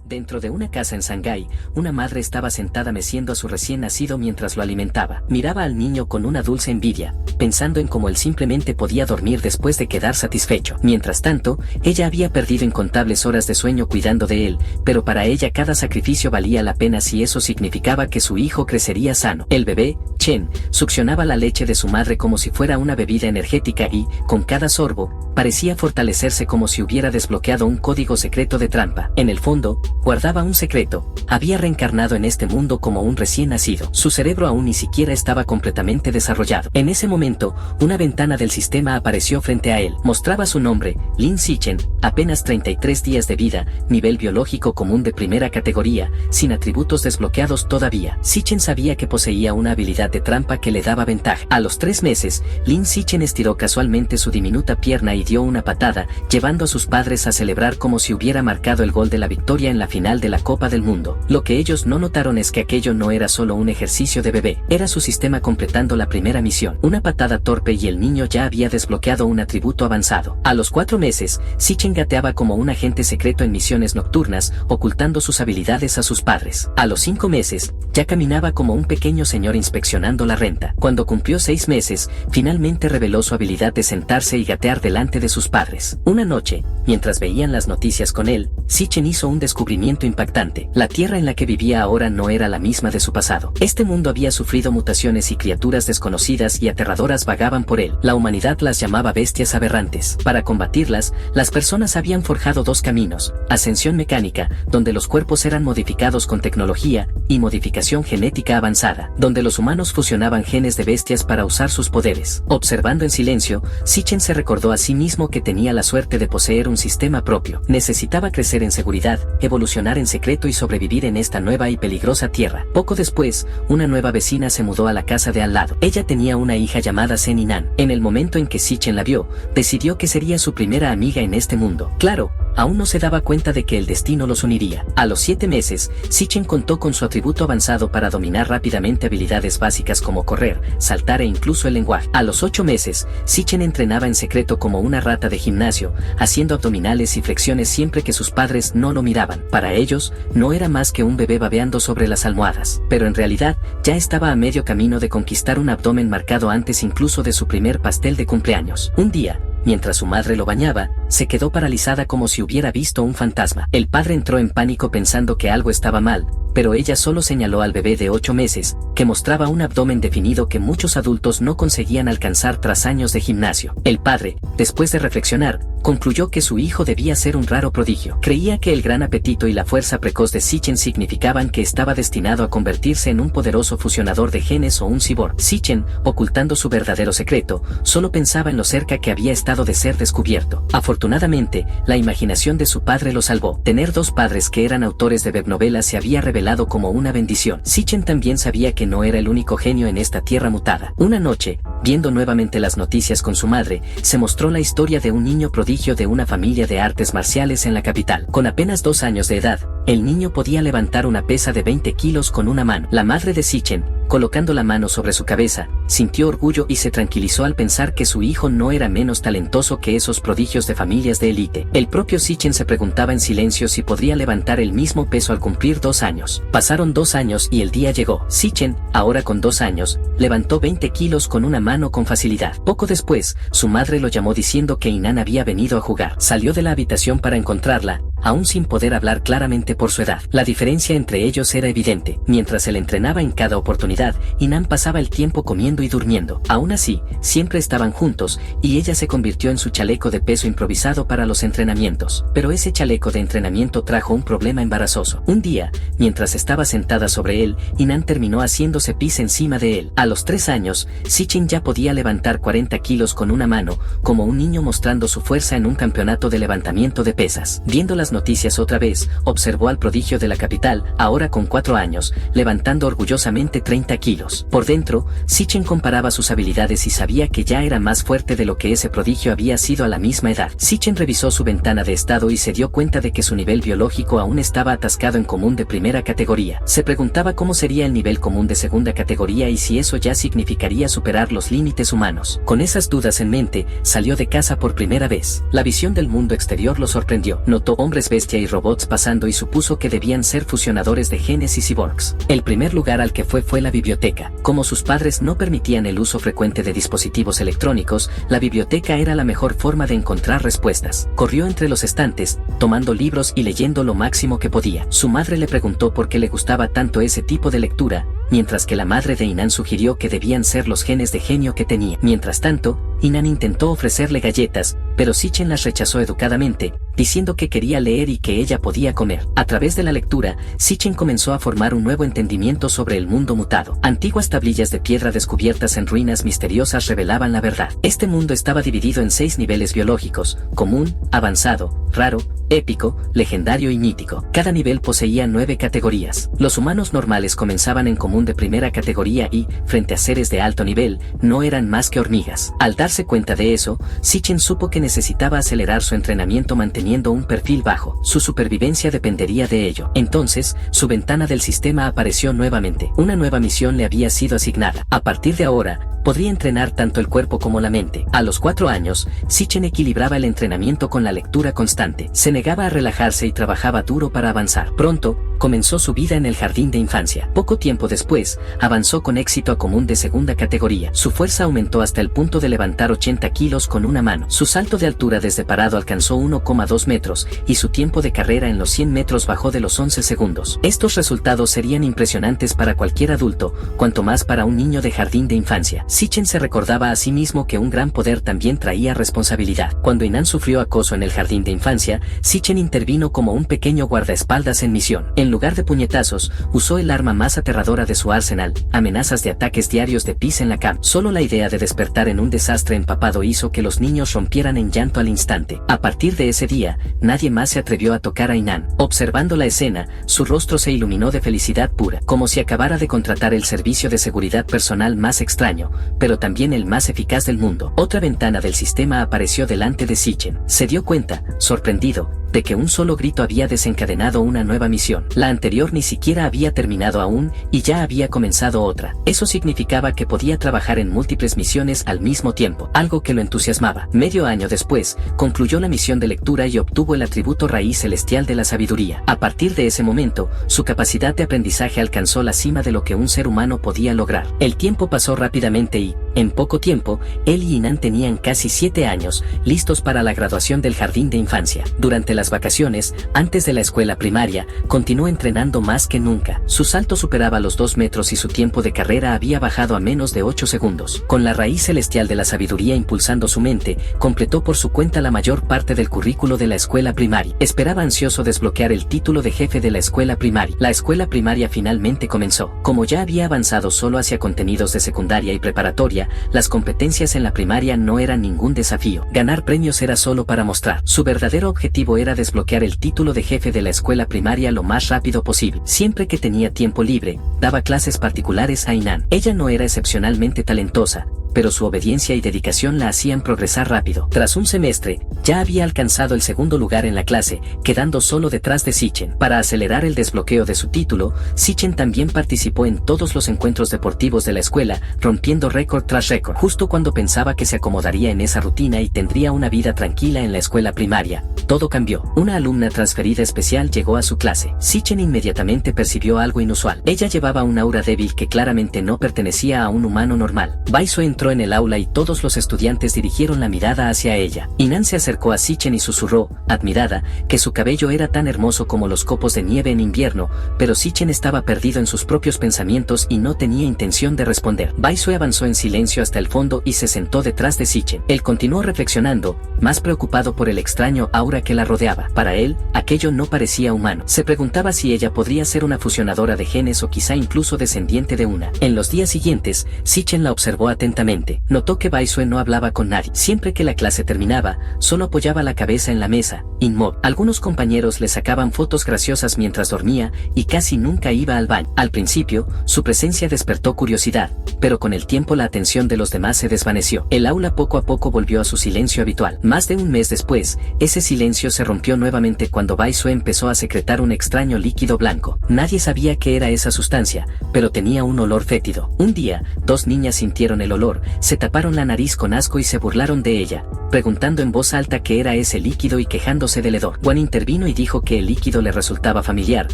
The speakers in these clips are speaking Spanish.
Dentro de una casa en Shanghái, una madre estaba sentada meciendo a su recién nacido mientras lo alimentaba. Miraba al niño con una dulce envidia, pensando en cómo él simplemente podía dormir después de quedar satisfecho. Mientras tanto, ella había perdido incontables horas de sueño cuidando de él, pero para ella cada sacrificio valía la pena si eso significaba que su hijo crecería sano. El bebé, Chen, succionaba la leche de su madre como si fuera una bebida energética y, con cada sorbo, parecía fortalecerse como si hubiera desbloqueado un código secreto de trampa. En el fondo, guardaba un secreto. Había reencarnado en este mundo como un recién nacido. Su cerebro aún ni siquiera estaba completamente desarrollado. En ese momento, una ventana del sistema apareció frente a él. Mostraba su nombre, Lin Zichen, apenas 33 días de vida, nivel biológico común de primera categoría, sin atributos desbloqueados todavía. Zichen sabía que poseía una habilidad de trampa que le daba ventaja. A los 3 meses, Lin Zichen estiró casualmente su diminuta pierna y dio una patada, llevando a sus padres a celebrar como si hubiera marcado el gol de la victoria en la final de la Copa del Mundo. Lo que ellos no notaron es que aquello no era solo un ejercicio de bebé, era su sistema completando la primera misión. Una patada torpe y el niño ya había desbloqueado un atributo avanzado. A los 4 meses, Zichen gateaba como un agente secreto en misiones nocturnas, ocultando sus habilidades a sus padres. A los 5 meses, ya caminaba como un pequeño señor inspeccionando la renta. Cuando cumplió 6 meses, finalmente reveló su habilidad de sentarse y gatear delante de sus padres. Una noche, mientras veían las noticias con él, Zichen hizo un descubrimiento impactante. La tierra en la que vivía ahora no era la misma de su pasado. Este mundo había sufrido mutaciones y criaturas desconocidas y aterradoras vagaban por él. La humanidad las llamaba bestias aberrantes. Para combatirlas, las personas habían forjado 2 caminos: ascensión mecánica, donde los cuerpos eran modificados con tecnología, y modificación genética avanzada, donde los humanos fusionaban genes de bestias para usar sus poderes. Observando en silencio, Zichen se recordó a sí mismo que tenía la suerte de poseer un sistema propio. Necesitaba crecer en seguridad, evolucionar en secreto y sobrevivir en esta nueva y peligrosa tierra. Poco después, una nueva vecina se mudó a la casa de al lado. Ella tenía una hija llamada Zeninan. En el momento en que Zichen la vio, decidió que sería su primera amiga en este mundo. Claro, aún no se daba cuenta de que el destino los uniría. A los 7 meses, Zichen contó con su atributo avanzado para dominar rápidamente habilidades básicas como correr, saltar e incluso el lenguaje. A los 8 meses, Zichen entrenaba en secreto como una rata de gimnasio, haciendo abdominales y flexiones siempre que sus padres no lo miraban. Para ellos, no era más que un bebé babeando sobre las almohadas, pero en realidad, ya estaba a medio camino de conquistar un abdomen marcado antes incluso de su primer pastel de cumpleaños. Un día, mientras su madre lo bañaba, se quedó paralizada como si hubiera visto un fantasma. El padre entró en pánico pensando que algo estaba mal, pero ella solo señaló al bebé de 8 meses, que mostraba un abdomen definido que muchos adultos no conseguían alcanzar tras años de gimnasio. El padre, después de reflexionar, concluyó que su hijo debía ser un raro prodigio. Creía que el gran apetito y la fuerza precoz de Zichen significaban que estaba destinado a convertirse en un poderoso fusionador de genes o un cyborg. Zichen, ocultando su verdadero secreto, solo pensaba en lo cerca que había estado de ser descubierto. Afortunadamente, la imaginación de su padre lo salvó. Tener 2 padres que eran autores de webnovelas se había revelado como una bendición. Zichen también sabía que no era el único genio en esta tierra mutada. Una noche, viendo nuevamente las noticias con su madre, se mostró la historia de un niño prodigio de una familia de artes marciales en la capital. Con apenas 2 años de edad, el niño podía levantar una pesa de 20 kilos con una mano. La madre de Zichen, colocando la mano sobre su cabeza, sintió orgullo y se tranquilizó al pensar que su hijo no era menos talentoso que esos prodigios de familias de élite. El propio Zichen se preguntaba en silencio si podría levantar el mismo peso al cumplir 2 años. Pasaron 2 años y el día llegó. Zichen, ahora con 2 años, levantó 20 kilos con una mano con facilidad. Poco después, su madre lo llamó diciendo que Inan había venido a jugar. Salió de la habitación para encontrarla, aún sin poder hablar claramente por su edad. La diferencia entre ellos era evidente. Mientras él entrenaba en cada oportunidad, Inan pasaba el tiempo comiendo y durmiendo. Aún así, siempre estaban juntos, y ella se convirtió en su chaleco de peso improvisado para los entrenamientos. Pero ese chaleco de entrenamiento trajo un problema embarazoso. Un día, mientras estaba sentada sobre él, Inan terminó haciéndose pis encima de él. A los 3 años, Zichen ya podía levantar 40 kilos con una mano, como un niño mostrando su fuerza en un campeonato de levantamiento de pesas. Viendo las noticias otra vez, observó al prodigio de la capital, ahora con 4 años, levantando orgullosamente 30 kilos. Por dentro, Zichen comparaba sus habilidades y sabía que ya era más fuerte de lo que ese prodigio había sido a la misma edad. Zichen revisó su ventana de estado y se dio cuenta de que su nivel biológico aún estaba atascado en común de primera categoría. Se preguntaba cómo sería el nivel común de segunda categoría y si eso ya significaría superar los límites humanos. Con esas dudas en mente, salió de casa por primera vez. La visión del mundo exterior lo sorprendió. Notó hombres hombres bestia y robots pasando y supuso que debían ser fusionadores de genes y cyborgs. El primer lugar al que fue la biblioteca. Como sus padres no permitían el uso frecuente de dispositivos electrónicos, la biblioteca era la mejor forma de encontrar respuestas. Corrió entre los estantes, tomando libros y leyendo lo máximo que podía. Su madre le preguntó por qué le gustaba tanto ese tipo de lectura, mientras que la madre de Inan sugirió que debían ser los genes de genio que tenía. Mientras tanto, Inan intentó ofrecerle galletas, pero Sichen las rechazó educadamente, diciendo que quería leer y que ella podía comer. A través de la lectura, Sichen comenzó a formar un nuevo entendimiento sobre el mundo mutado. Antiguas tablillas de piedra descubiertas en ruinas misteriosas revelaban la verdad. Este mundo estaba dividido en 6 niveles biológicos: común, avanzado, raro, épico, legendario y mítico. Cada nivel poseía 9 categorías. Los humanos normales comenzaban en común de primera categoría y, frente a seres de alto nivel, no eran más que hormigas. Al darse cuenta de eso, Sichen supo que necesitaba acelerar su entrenamiento manteniendo un perfil bajo. Su supervivencia dependería de ello. Entonces, su ventana del sistema apareció nuevamente. Una nueva misión le había sido asignada. A partir de ahora, podría entrenar tanto el cuerpo como la mente. A los 4 años, Sichen equilibraba el entrenamiento con la lectura constante. Se negaba a relajarse y trabajaba duro para avanzar. Pronto, comenzó su vida en el jardín de infancia. Poco tiempo después, avanzó con éxito a común de segunda categoría. Su fuerza aumentó hasta el punto de levantar 80 kilos con una mano. Su salto de altura desde parado alcanzó 1,2 metros, y su tiempo de carrera en los 100 metros bajó de los 11 segundos. Estos resultados serían impresionantes para cualquier adulto, cuanto más para un niño de jardín de infancia. Sichen se recordaba a sí mismo que un gran poder también traía responsabilidad. Cuando Inan sufrió acoso en el jardín de infancia, Sichen intervino como un pequeño guardaespaldas en misión. En lugar de puñetazos, usó el arma más aterradora de su arsenal: amenazas de ataques diarios de pis en la cama. Solo la idea de despertar en un desastre empapado hizo que los niños rompieran en llanto al instante. A partir de ese día, nadie más se atrevió a tocar a Inan. Observando la escena, su rostro se iluminó de felicidad pura, como si acabara de contratar el servicio de seguridad personal más extraño, pero también el más eficaz del mundo. Otra ventana del sistema apareció delante de Sichen. Se dio cuenta, sorprendido, de que un solo grito había desencadenado una nueva misión. La anterior ni siquiera había terminado aún, y ya había comenzado otra. Eso significaba que podía trabajar en múltiples misiones al mismo tiempo, algo que lo entusiasmaba. Medio año después, concluyó la misión de lectura y obtuvo el atributo raíz celestial de la sabiduría. A partir de ese momento, su capacidad de aprendizaje alcanzó la cima de lo que un ser humano podía lograr. El tiempo pasó rápidamente y, en poco tiempo, él y Inan tenían casi 7 años, listos para la graduación del jardín de infancia. Durante las vacaciones, antes de la escuela primaria, continuó entrenando más que nunca. Su salto superaba los 2 metros y su tiempo de carrera había bajado a menos de 8 segundos. Con la raíz celestial de la sabiduría impulsando su mente, completó por su cuenta la mayor parte del currículo de la escuela primaria. Esperaba ansioso desbloquear el título de jefe de la escuela primaria. La escuela primaria finalmente comenzó. Como ya había avanzado solo hacia contenidos de secundaria y preparatoria, las competencias en la primaria no eran ningún desafío. Ganar premios era solo para mostrar. Su verdadero objetivo era desbloquear el título de jefe de la escuela primaria lo más rápido posible. Siempre que tenía tiempo libre, daba clases particulares a Inan. Ella no era excepcionalmente talentosa, pero su obediencia y dedicación la hacían progresar rápido. Tras un semestre, ya había alcanzado el segundo lugar en la clase, quedando solo detrás de Sichen. Para acelerar el desbloqueo de su título, Sichen también participó en todos los encuentros deportivos de la escuela, rompiendo récord tras récord. Justo cuando pensaba que se acomodaría en esa rutina y tendría una vida tranquila en la escuela primaria, todo cambió. Una alumna transferida especial llegó a su clase. Sichen inmediatamente percibió algo inusual. Ella llevaba un aura débil que claramente no pertenecía a un humano normal. Baiso entró en el aula y todos los estudiantes dirigieron la mirada hacia ella. Inan se acercó a Sichen y susurró, admirada, que su cabello era tan hermoso como los copos de nieve en invierno, pero Sichen estaba perdido en sus propios pensamientos y no tenía intención de responder. Baiso avanzó en silencio hasta el fondo y se sentó detrás de Sichen. Él continuó reflexionando, más preocupado por el extraño aura que la rodeaba. Para él, aquello no parecía humano. Se preguntaba si ella podría ser una fusionadora de genes o quizá incluso descendiente de una. En los días siguientes, Sichen la observó atentamente. Notó que Baisue no hablaba con nadie. Siempre que la clase terminaba, solo apoyaba la cabeza en la mesa, inmóvil. Algunos compañeros le sacaban fotos graciosas mientras dormía y casi nunca iba al baño. Al principio, su presencia despertó curiosidad, pero con el tiempo la atención de los demás se desvaneció. El aula poco a poco volvió a su silencio habitual. Más de un mes después, ese silencio se rompió nuevamente cuando Baisue empezó a secretar un extraño líquido blanco. Nadie sabía qué era esa sustancia, pero tenía un olor fétido. Un día, 2 niñas sintieron el olor, alrededor se taparon la nariz con asco y se burlaron de ella, preguntando en voz alta qué era ese líquido y quejándose del hedor. Wan intervino y dijo que el líquido le resultaba familiar,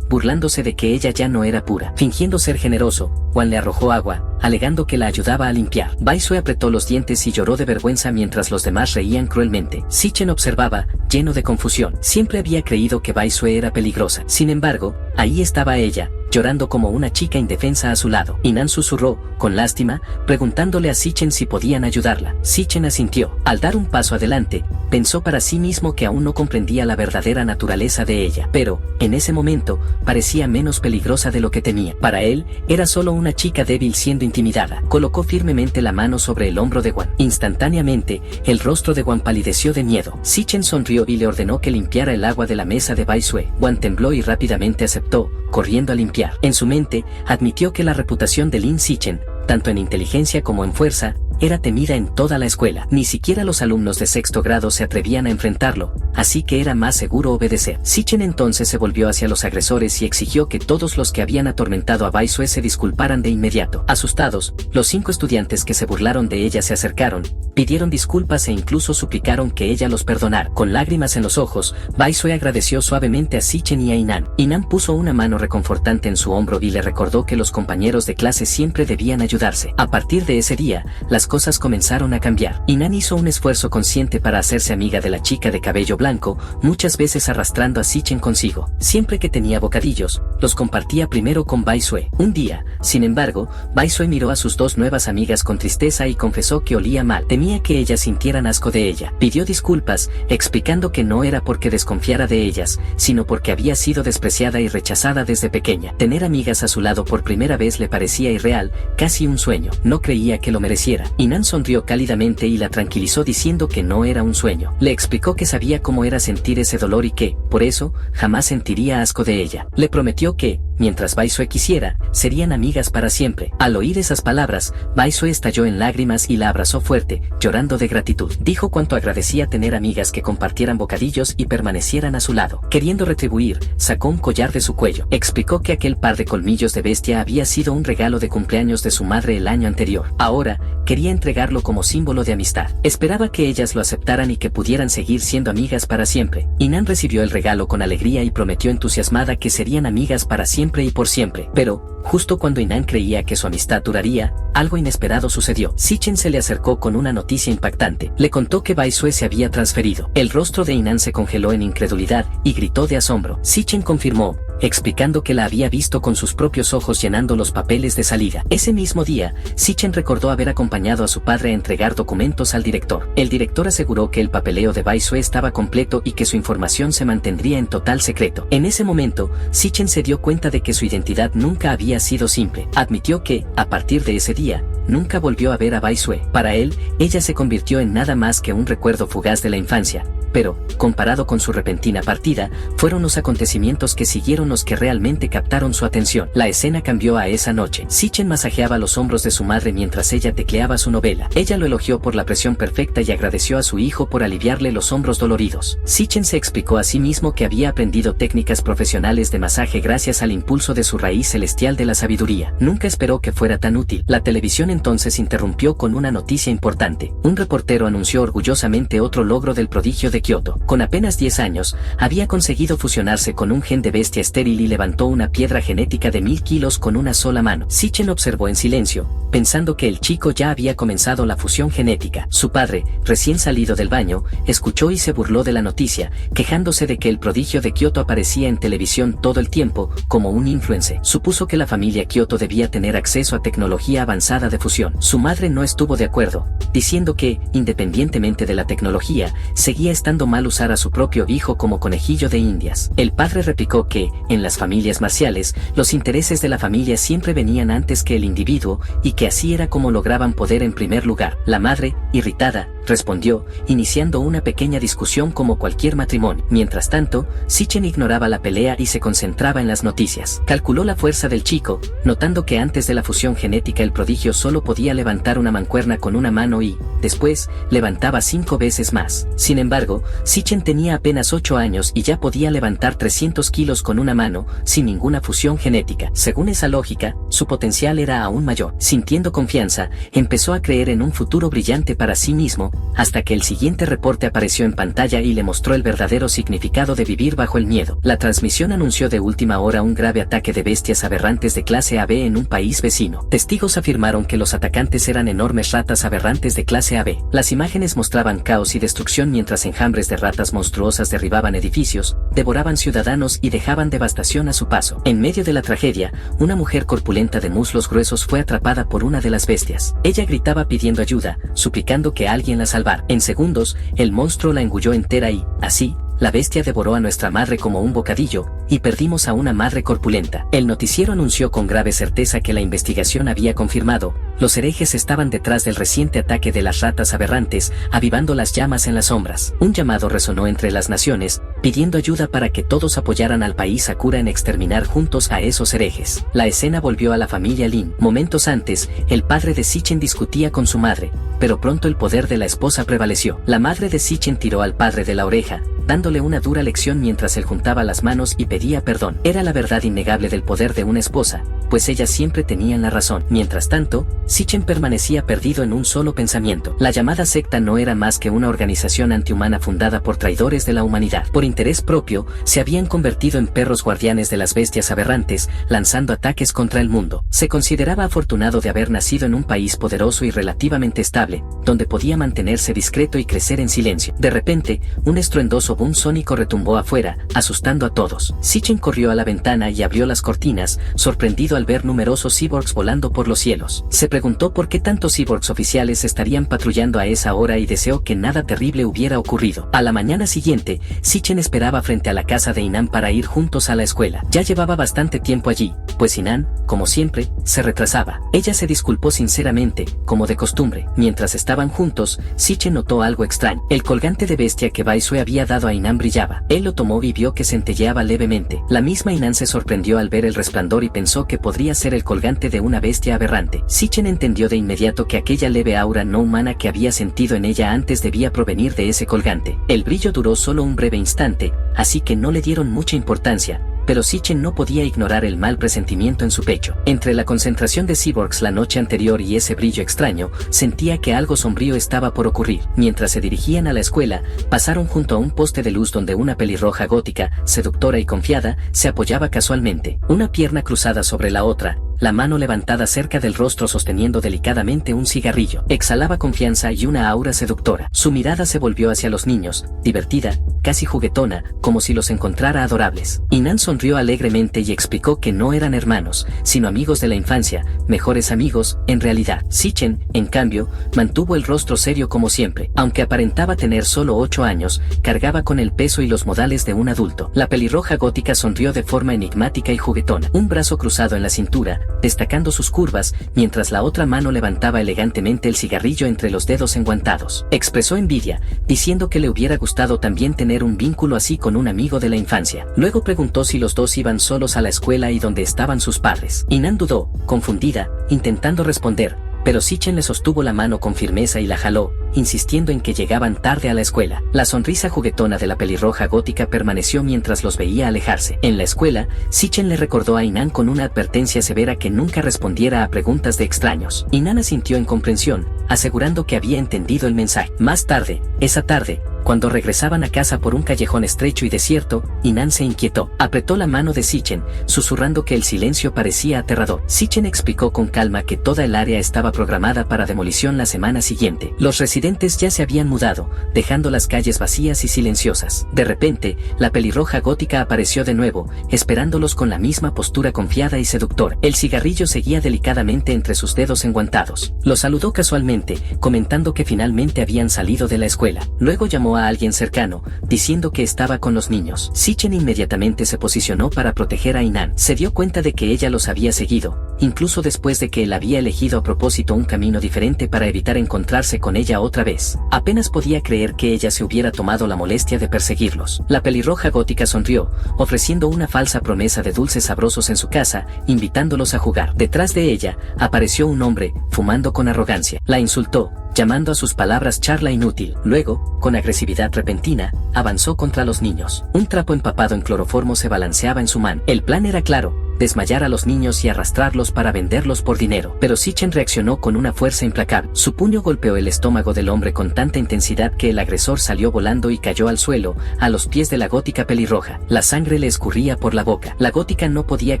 burlándose de que ella ya no era pura. Fingiendo ser generoso, Wan le arrojó agua, alegando que la ayudaba a limpiar. Bai Sue apretó los dientes y lloró de vergüenza mientras los demás reían cruelmente. Sichen observaba, lleno de confusión. Siempre había creído que Bai Sue era peligrosa. Sin embargo, ahí estaba ella, llorando como una chica indefensa a su lado. Inan susurró, con lástima, preguntándole a Sichen si podían ayudarla. Sichen asintió. Al dar un paso adelante, pensó para sí mismo que aún no comprendía la verdadera naturaleza de ella. Pero, en ese momento, parecía menos peligrosa de lo que temía. Para él, era solo una chica débil siendo intimidada. Colocó firmemente la mano sobre el hombro de Wan. Instantáneamente, el rostro de Wan palideció de miedo. Sichen sonrió y le ordenó que limpiara el agua de la mesa de Bai Sue. Wan tembló y rápidamente aceptó, corriendo a limpiar. En su mente, admitió que la reputación de Lin Sichen, tanto en inteligencia como en fuerza, era temida en toda la escuela. Ni siquiera los alumnos de sexto grado se atrevían a enfrentarlo, así que era más seguro obedecer. Sichen entonces se volvió hacia los agresores y exigió que todos los que habían atormentado a Bai Sue se disculparan de inmediato. Asustados, los 5 estudiantes que se burlaron de ella se acercaron, pidieron disculpas e incluso suplicaron que ella los perdonara. Con lágrimas en los ojos, Bai Sue agradeció suavemente a Sichen y a Inan. Inan puso una mano reconfortante en su hombro y le recordó que los compañeros de clase siempre debían ayudarse. A partir de ese día, las cosas comenzaron a cambiar. Inan hizo un esfuerzo consciente para hacerse amiga de la chica de cabello blanco, muchas veces arrastrando a Sichen consigo. Siempre que tenía bocadillos, los compartía primero con Bai Sue. Un día, sin embargo, Bai Sue miró a sus 2 nuevas amigas con tristeza y confesó que olía mal. Temía que ellas sintieran asco de ella. Pidió disculpas, explicando que no era porque desconfiara de ellas, sino porque había sido despreciada y rechazada desde pequeña. Tener amigas a su lado por primera vez le parecía irreal, casi un sueño. No creía que lo mereciera. Inan sonrió cálidamente y la tranquilizó diciendo que no era un sueño. Le explicó que sabía cómo era sentir ese dolor y que, por eso, jamás sentiría asco de ella. Le prometió que, mientras Bai Sue quisiera, serían amigas para siempre. Al oír esas palabras, Bai Sue estalló en lágrimas y la abrazó fuerte, llorando de gratitud. Dijo cuánto agradecía tener amigas que compartieran bocadillos y permanecieran a su lado. Queriendo retribuir, sacó un collar de su cuello. Explicó que aquel par de colmillos de bestia había sido un regalo de cumpleaños de su madre el año anterior. Ahora, quería entregarlo como símbolo de amistad. Esperaba que ellas lo aceptaran y que pudieran seguir siendo amigas para siempre. Inan recibió el regalo con alegría y prometió entusiasmada que serían amigas para siempre y por siempre. Pero, justo cuando Inan creía que su amistad duraría, algo inesperado sucedió. Sichen se le acercó con una noticia impactante. Le contó que Bai Sue se había transferido. El rostro de Inan se congeló en incredulidad y gritó de asombro. Sichen confirmó, explicando que la había visto con sus propios ojos llenando los papeles de salida. Ese mismo día, Sichen recordó haber acompañado a su padre a entregar documentos al director. El director aseguró que el papeleo de Bai Sue estaba completo y que su información se mantendría en total secreto. En ese momento, Sichen se dio cuenta de que su identidad nunca había sido simple. Admitió que, a partir de ese día, nunca volvió a ver a Bai Sue. Para él, ella se convirtió en nada más que un recuerdo fugaz de la infancia. Pero, comparado con su repentina partida, fueron los acontecimientos que siguieron los que realmente captaron su atención. La escena cambió a esa noche. Sichen masajeaba los hombros de su madre mientras ella tecleaba su novela. Ella lo elogió por la presión perfecta y agradeció a su hijo por aliviarle los hombros doloridos. Sichen se explicó a sí mismo que había aprendido técnicas profesionales de masaje gracias al impulso de su raíz celestial de la sabiduría. Nunca esperó que fuera tan útil. La televisión entonces interrumpió con una noticia importante. Un reportero anunció orgullosamente otro logro del prodigio de Kioto. Con apenas 10 años, había conseguido fusionarse con un gen de bestia estéril y levantó una piedra genética de 1000 kilos con una sola mano. Sichen observó en silencio, pensando que el chico ya había comenzado la fusión genética. Su padre, recién salido del baño, escuchó y se burló de la noticia, quejándose de que el prodigio de Kioto aparecía en televisión todo el tiempo, como un influencer. Supuso que la familia Kioto debía tener acceso a tecnología avanzada de fusión. Su madre no estuvo de acuerdo, diciendo que, independientemente de la tecnología, seguía estando mal usar a su propio hijo como conejillo de indias. El padre replicó que, en las familias marciales, los intereses de la familia siempre venían antes que el individuo, y que así era como lograban poder en primer lugar. La madre, irritada, respondió, iniciando una pequeña discusión como cualquier matrimonio. Mientras tanto, Sichen ignoraba la pelea y se concentraba en las noticias. Calculó la fuerza del chico, notando que antes de la fusión genética el prodigio solo podía levantar una mancuerna con una mano y, después, levantaba 5 veces más. Sin embargo, cambio, Sitchen tenía apenas 8 años y ya podía levantar 300 kilos con una mano, sin ninguna fusión genética. Según esa lógica, su potencial era aún mayor. Sintiendo confianza, empezó a creer en un futuro brillante para sí mismo, hasta que el siguiente reporte apareció en pantalla y le mostró el verdadero significado de vivir bajo el miedo. La transmisión anunció de última hora un grave ataque de bestias aberrantes de clase AB en un país vecino. Testigos afirmaron que los atacantes eran enormes ratas aberrantes de clase AB. Las imágenes mostraban caos y destrucción mientras enjambres de ratas monstruosas derribaban edificios, devoraban ciudadanos y dejaban devastación a su paso. En medio de la tragedia, una mujer corpulenta de muslos gruesos fue atrapada por una de las bestias. Ella gritaba pidiendo ayuda, suplicando que alguien la salvara. En segundos, el monstruo la engulló entera y, así, la bestia devoró a nuestra madre como un bocadillo, y perdimos a una madre corpulenta. El noticiero anunció con grave certeza que la investigación había confirmado, los herejes estaban detrás del reciente ataque de las ratas aberrantes, avivando las llamas en las sombras. Un llamado resonó entre las naciones, pidiendo ayuda para que todos apoyaran al país Sakura en exterminar juntos a esos herejes. La escena volvió a la familia Lin. Momentos antes, el padre de Sitchen discutía con su madre, pero pronto el poder de la esposa prevaleció. La madre de Sitchen tiró al padre de la oreja, dándole una dura lección mientras él juntaba las manos y pedía perdón. Era la verdad innegable del poder de una esposa, pues ellas siempre tenían la razón. Mientras tanto, Sitchen permanecía perdido en un solo pensamiento. La llamada secta no era más que una organización antihumana fundada por traidores de la humanidad. Por interés propio, se habían convertido en perros guardianes de las bestias aberrantes, lanzando ataques contra el mundo. Se consideraba afortunado de haber nacido en un país poderoso y relativamente estable, donde podía mantenerse discreto y crecer en silencio. De repente, un estruendoso boom sónico retumbó afuera, asustando a todos. Sitchen corrió a la ventana y abrió las cortinas, sorprendido al ver numerosos cyborgs volando por los cielos. Se preguntó por qué tantos cyborgs oficiales estarían patrullando a esa hora y deseó que nada terrible hubiera ocurrido. A la mañana siguiente, Sitchen esperaba frente a la casa de Inan para ir juntos a la escuela. Ya llevaba bastante tiempo allí, pues Inan, como siempre, se retrasaba. Ella se disculpó sinceramente, como de costumbre. Mientras estaban juntos, Sitchen notó algo extraño. El colgante de bestia que Baisue había dado a Inan brillaba. Él lo tomó y vio que centelleaba levemente. La misma Inan se sorprendió al ver el resplandor y pensó que podría ser el colgante de una bestia aberrante. Sitchen entendió de inmediato que aquella leve aura no humana que había sentido en ella antes debía provenir de ese colgante. El brillo duró solo un breve instante, así que no le dieron mucha importancia, pero Sitchen no podía ignorar el mal presentimiento en su pecho. Entre la concentración de cyborgs la noche anterior y ese brillo extraño, sentía que algo sombrío estaba por ocurrir. Mientras se dirigían a la escuela, pasaron junto a un poste de luz donde una pelirroja gótica, seductora y confiada, se apoyaba casualmente, una pierna cruzada sobre la otra, la mano levantada cerca del rostro sosteniendo delicadamente un cigarrillo. Exhalaba confianza y una aura seductora. Su mirada se volvió hacia los niños, divertida, casi juguetona, como si los encontrara adorables. Inan sonrió alegremente y explicó que no eran hermanos, sino amigos de la infancia, mejores amigos, en realidad. Sitchen, en cambio, mantuvo el rostro serio como siempre. Aunque aparentaba tener solo 8 años, cargaba con el peso y los modales de un adulto. La pelirroja gótica sonrió de forma enigmática y juguetona, un brazo cruzado en la cintura, destacando sus curvas, mientras la otra mano levantaba elegantemente el cigarrillo entre los dedos enguantados. Expresó envidia, diciendo que le hubiera gustado también tener un vínculo así con un amigo de la infancia. Luego preguntó si los dos iban solos a la escuela y dónde estaban sus padres. Inan dudó, confundida, intentando responder, pero Sitchen le sostuvo la mano con firmeza y la jaló, insistiendo en que llegaban tarde a la escuela. La sonrisa juguetona de la pelirroja gótica permaneció mientras los veía alejarse. En la escuela, Sitchen le recordó a Inan con una advertencia severa que nunca respondiera a preguntas de extraños. Inan asintió en comprensión, asegurando que había entendido el mensaje. Más tarde, esa tarde, cuando regresaban a casa por un callejón estrecho y desierto, Inan se inquietó. Apretó la mano de Sitchen, susurrando que el silencio parecía aterrador. Sitchen explicó con calma que toda el área estaba programada para demolición la semana siguiente. Los residentes ya se habían mudado, dejando las calles vacías y silenciosas. De repente, la pelirroja gótica apareció de nuevo, esperándolos con la misma postura confiada y seductora. El cigarrillo seguía delicadamente entre sus dedos enguantados. Los saludó casualmente, comentando que finalmente habían salido de la escuela. Luego llamó a alguien cercano, diciendo que estaba con los niños. Sitchen inmediatamente se posicionó para proteger a Inan. Se dio cuenta de que ella los había seguido, incluso después de que él había elegido a propósito un camino diferente para evitar encontrarse con ella otra vez. Apenas podía creer que ella se hubiera tomado la molestia de perseguirlos. La pelirroja gótica sonrió, ofreciendo una falsa promesa de dulces sabrosos en su casa, invitándolos a jugar. Detrás de ella, apareció un hombre, fumando con arrogancia. La insultó, llamando a sus palabras charla inútil. Luego, con agresividad repentina, avanzó contra los niños. Un trapo empapado en cloroformo se balanceaba en su mano. El plan era claro: desmayar a los niños y arrastrarlos para venderlos por dinero. Pero Sitchen reaccionó con una fuerza implacable. Su puño golpeó el estómago del hombre con tanta intensidad que el agresor salió volando y cayó al suelo, a los pies de la gótica pelirroja. La sangre le escurría por la boca. La gótica no podía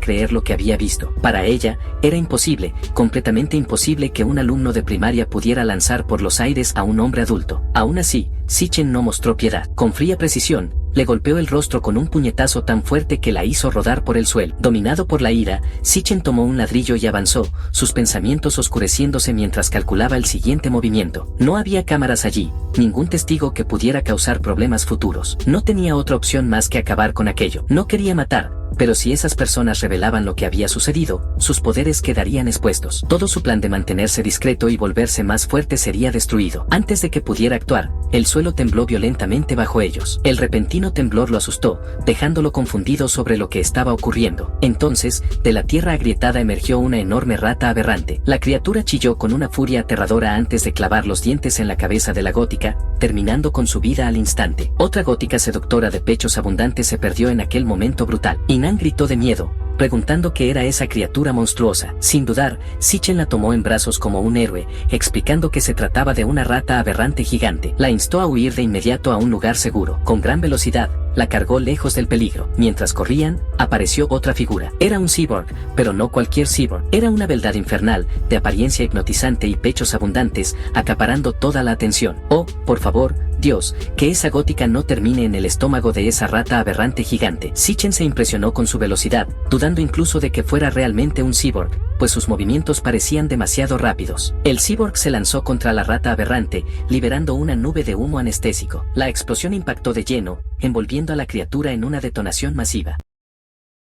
creer lo que había visto. Para ella, era imposible, completamente imposible, que un alumno de primaria pudiera lanzar por los aires a un hombre adulto. Aún así, Sitchen no mostró piedad. Con fría precisión, le golpeó el rostro con un puñetazo tan fuerte que la hizo rodar por el suelo. Dominado por la ira, Sitchen tomó un ladrillo y avanzó, sus pensamientos oscureciéndose mientras calculaba el siguiente movimiento. No había cámaras allí, ningún testigo que pudiera causar problemas futuros. No tenía otra opción más que acabar con aquello. No quería matar, pero si esas personas revelaban lo que había sucedido, sus poderes quedarían expuestos. Todo su plan de mantenerse discreto y volverse más fuerte sería destruido. Antes de que pudiera actuar, el suelo tembló violentamente bajo ellos. El repentino temblor lo asustó, dejándolo confundido sobre lo que estaba ocurriendo. Entonces, de la tierra agrietada emergió una enorme rata aberrante. La criatura chilló con una furia aterradora antes de clavar los dientes en la cabeza de la gótica, terminando con su vida al instante. Otra gótica seductora de pechos abundantes se perdió en aquel momento brutal. Inan gritó de miedo, preguntando qué era esa criatura monstruosa. Sin dudar, Sitchen la tomó en brazos como un héroe, explicando que se trataba de una rata aberrante gigante. La instó a huir de inmediato a un lugar seguro. Con gran velocidad, la cargó lejos del peligro. Mientras corrían, apareció otra figura. Era un cyborg, pero no cualquier cyborg. Era una beldad infernal, de apariencia hipnotizante y pechos abundantes, acaparando toda la atención. Oh, por favor, Dios, que esa gótica no termine en el estómago de esa rata aberrante gigante. Sitchen se impresionó con su velocidad, dudando incluso de que fuera realmente un cyborg, pues sus movimientos parecían demasiado rápidos. El cyborg se lanzó contra la rata aberrante, liberando una nube de humo anestésico. La explosión impactó de lleno, envolviendo a la criatura en una detonación masiva.